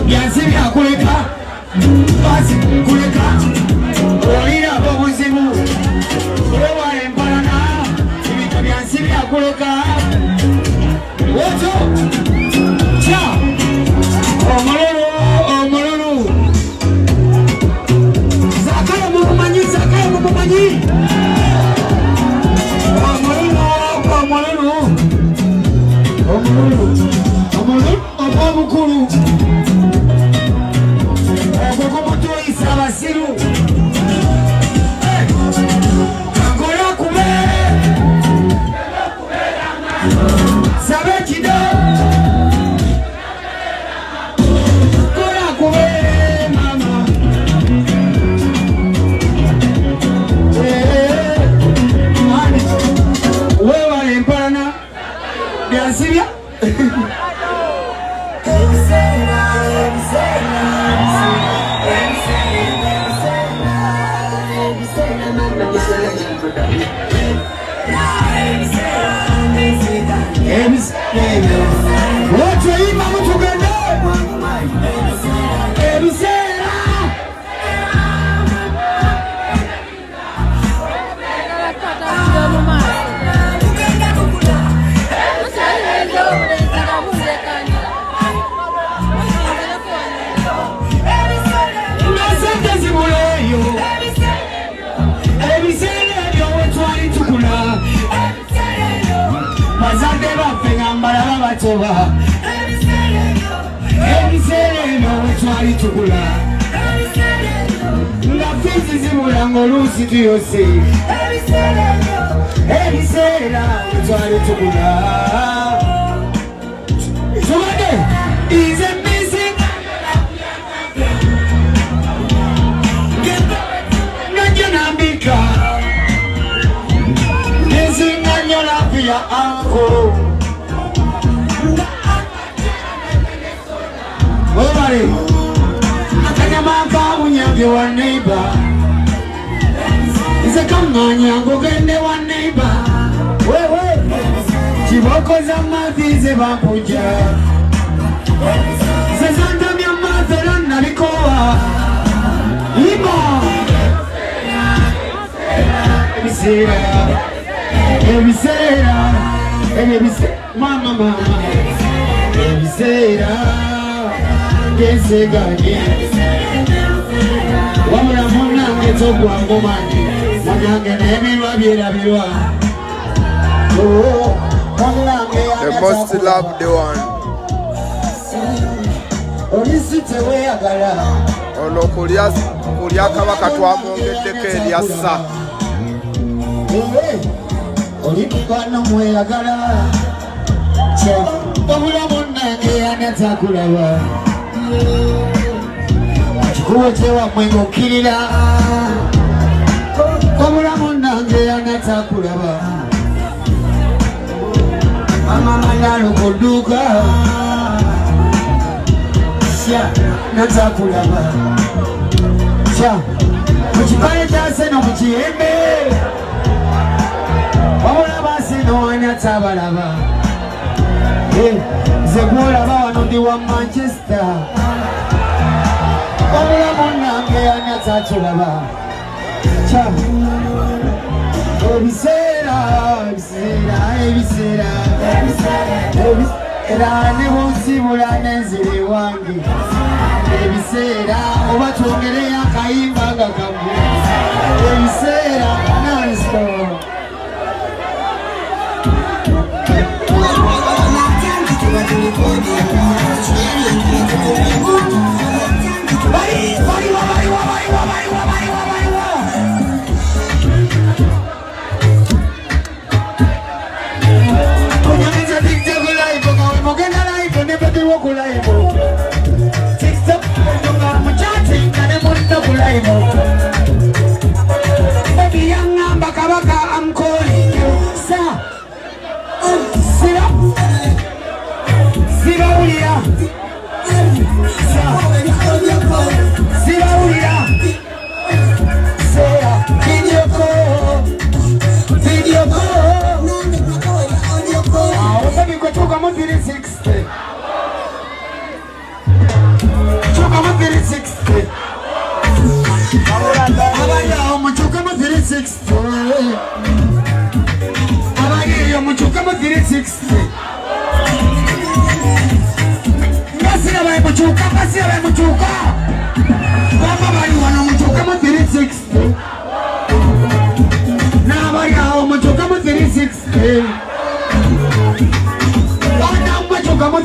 Byansibya kuleka basi kuleka olina obuzibu olwala empalana ebintu byansibya kuleka woto kya omululu zakala mumumanyi omululu obwobukulu obwokumutuisa abasiru akola kube sabe ekido kola kube mama wewala empalana byansibya What's your imam together? Ebiseera twali tukula nga fizi zibula ng'oluusi tuyose ebiseera twali tukula tubade ize misi nanyo nambika nezinganyo lafiya anko Obare, akanyamaka munyange wa neighbor. Ize kamanya ngogende wa neighbor. Wewe, chiboko za mathi ze bampuja. Ize zanda mya mathera nalikoa. Ima. Ebisera, mama. Ebisera. Geseganye wabula munange togwangomanyi munange n'ebirwa byerabirwa the most loved one olisi teweyagala ono kulya kabaka twamwongeddeko eryassa oli mugano mweyagala wabula munange anatakulaba kikubo kyewamwe ng'okkirira obulamu nange anatakulaba mama nalo kuduka sya natakulaba sya mukipale kyaseno mukiyembe wabula baseno anatabalaba ze gwolaba wano ndi wa Manchester wabula munange anatatulaba kya ebiseera ne bunsibula n'enzire wange ebiseera oba twongereyo akayimba nga kamu ebiseera non-stop Baby, young number, I'm calling you, sir. Sit up. Sibaulia. Sibaulia. Say video call. Baby, go to come on 360. 360. Abaya muchuka mu 360. Abaya muchuka mu 360. Basi abaya muchuka. Baba bali wana muchuka mu 360. Na abaya muchuka mu 360. Wana muchuka mu